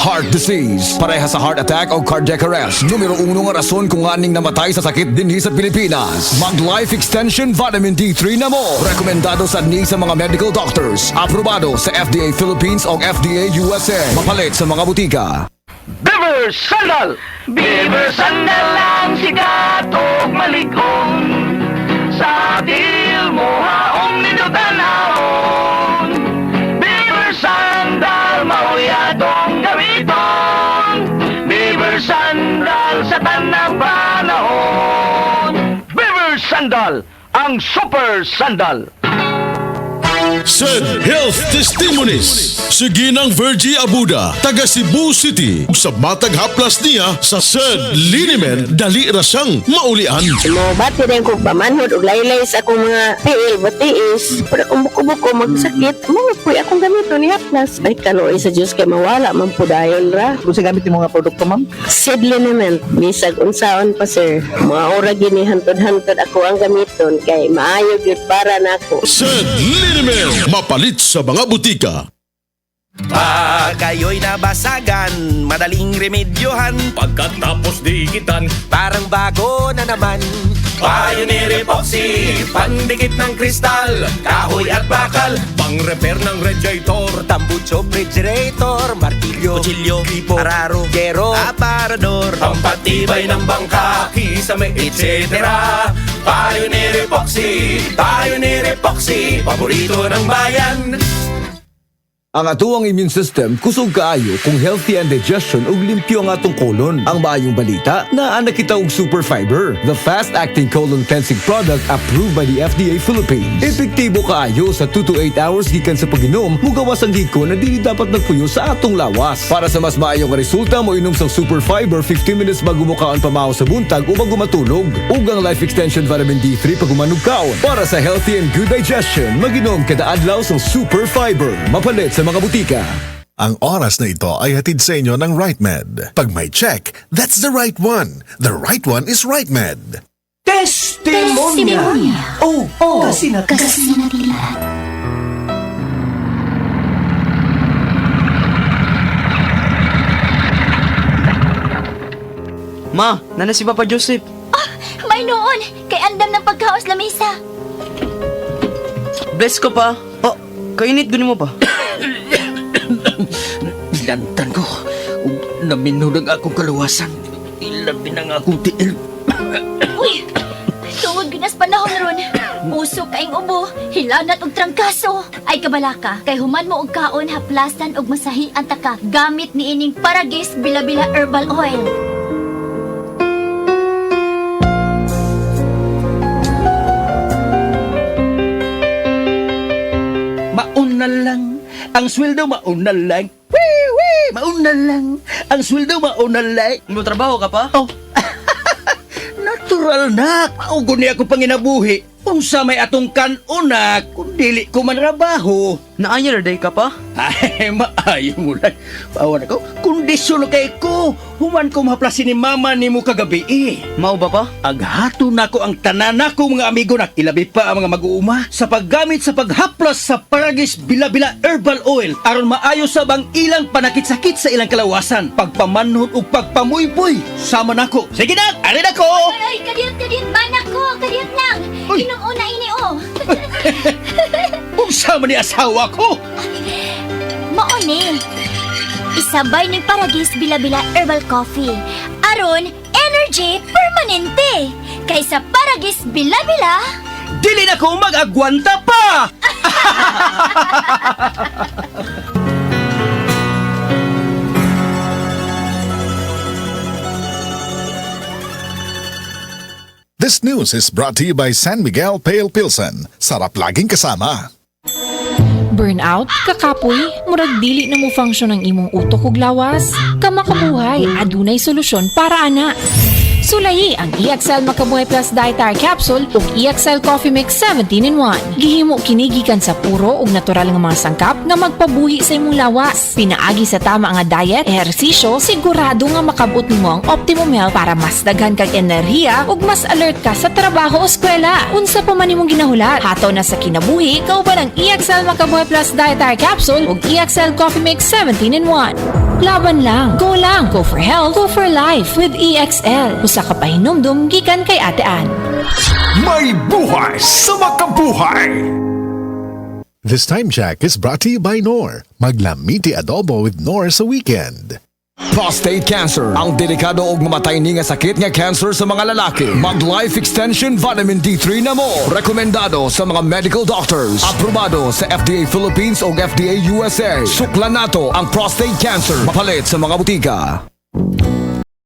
heart disease. Pareha sa heart attack o cardiac arrest. Numero 1 nga rason kung aning namatay sa sakit dinhi sa Pilipinas. Mag Life Extension Vitamin D3 na mo. Rekomendado sa sa mga medical doctors. Aprobado sa FDA Philippines o FDA USA. Mapalit sa mga butika. Beaver Sandal! Beaver Sandal ang sikat o maligong sa til mo haong ninutanahon. Beaver Sandal mauyadong gamiton. Beaver Sandal sa tanang panahon. Beaver Sandal, ang super sandal. Said Health Testimonies. Sige ng Virgie Abuda, taga Cebu City. Sa matag haplas niya sa Said Linimen, dali rasang maulian. Bati rin ko pamanhod o laylay sa akong mga piil, batiis. Para kung buko-buko magsakit, mga po'y akong gamito ni haplas. Ay kaloy sa Diyos kay mawala, mampudayon ra. Kung sa gamit yung mga produkto, ma'am? Said liniment, bisag unsaon pa sir. Mga ora gini hantod-hantod ako ang gamiton kay maayo gyud para nako. Said Linimen, mapalit sa mga butika. Pag kayo'y nabasagan, madaling remedyohan. Pagkatapos dikitan, Parang bago na naman. Pioneer Epoxy, pandikit ng kristal, kahoy at bakal, pang-repair ng radiator, Tambucho, refrigerator, martilyo, kutsilyo, tipo, araro, gero, aparador, pampatibay ng bangka, kisame, etc. Pioneer Epoxy, paborito ng bayan. Ang atuang immune system kusog kaayo kung healthy and digestion ug limpyo ang atong colon. Ang maayong balita na nakita og super fiber, the fast-acting colon cleansing product approved by the FDA Philippines. Epektibo kaayo sa 2 to 8 hours gikan sa pag-inom, mugawas ang giko na dili dapat nagpuyo sa atong lawas. Para sa mas maayong resulta mo inom sa super fiber 15 minutes bago mo kaon pamahaw sa buntag o bago matulog. Ug ang Life Extension Vitamin D3 pag umanog kaon. Para sa healthy and good digestion, mag-inom kada adlaw sa super fiber. Mapalit sa mga butika. Ang oras na ito ay hatid sa inyo ng RightMed. Pag may check, that's the right one. The right one is RightMed. Testimonya! Oh, kasi Kasinatila. Ma, nana si Papa Joseph. May noon, kay andam ng pagkaos lamesa. Bless ko pa. Oh, kainit guni mo pa. Ilantan ko. Naminunag akong kaluwasan. Ilabi na nga akong tiil. Uy! Tungod ginas panahon ron. Puso kaing ubo, hilanat og trangkaso. Ay kabalaka, kay human mo og kaon haplasan og masahi ang taka gamit ni ining Paragis Bila-Bila Herbal Oil. Mauna lang. Ang sweldo mauna lang. Mauna lang. Ang sweldo mauna lang. Mo trabaho ka pa? Oh. Natural na. Maugo niya ako panginabuhi. Unsa may atong kanuna kung dili ko manrabaho. Naanyar day ka pa? Ay, maayo mo lang. Pawan ako. Kondisyon kay ko. Human ko mahaplasin ni mama ni mo kagabi eh. Mao ba pa? Aghato na ko ang tanan ko mga amigo na ilabi pa ang mga mag-uuma sa paggamit sa paghaplas sa Paragis Bila-Bila Herbal Oil aron maayo sa bang ilang panakit-sakit sa ilang kalawasan, pagpamanhod ug pagpamuyboy. Sama nako. Sige na, ari na ko. Ay, kadiyot, manak ko, kadiyot lang. Uy. Inong una ini oh. Sama ni asawa ko. Mauni. Isabay ning Paragis Bila-Bila Herbal Coffee. Aron, energy permanente. Kaysa Paragis Bila-Bila, Dili na ko mag-agwanta pa. This news is brought to you by San Miguel Pale Pilsen. Sarap laging kasama. Burnout, kakapoy, murag dili na mo function ang imong utok ug lawas. Kamakabuhay, adunay solusyon para ana. Sulayi ang EXL Makabuhay Plus Dietary Capsule ug EXL Coffee Mix 17-in-1. Gihimo kini gikan sa puro ug natural nga mga sangkap nga magpabuhi sa imong lawas. Pinaagi sa tama nga diet, ehersisyo, sigurado nga makabot nimo ang optimum health para mas daghan kag enerhiya ug mas alert ka sa trabaho o eskwela. Unsa pa man imong ginahulat, hataw na sa kinabuhi kauban ang EXL Makabuhay Plus Dietary Capsule ug EXL Coffee Mix 17-in-1. Laban lang. Go lang. Go for health. Go for life with EXL. Usa ka pahinumdum gikan kay Ate Ann. May buhay sa makabuhay! This time check is brought to you by Knorr. Maglamiti adobo with Knorr sa weekend. Prostate cancer, ang delikado ug mamatay ni nga sakit nga cancer sa mga lalaki. Mag Life Extension Vitamin D3 na mo. Rekomendado sa mga medical doctors. Aprobado sa FDA Philippines o FDA USA. Suklan nato ang prostate cancer. Mapalit sa mga butika.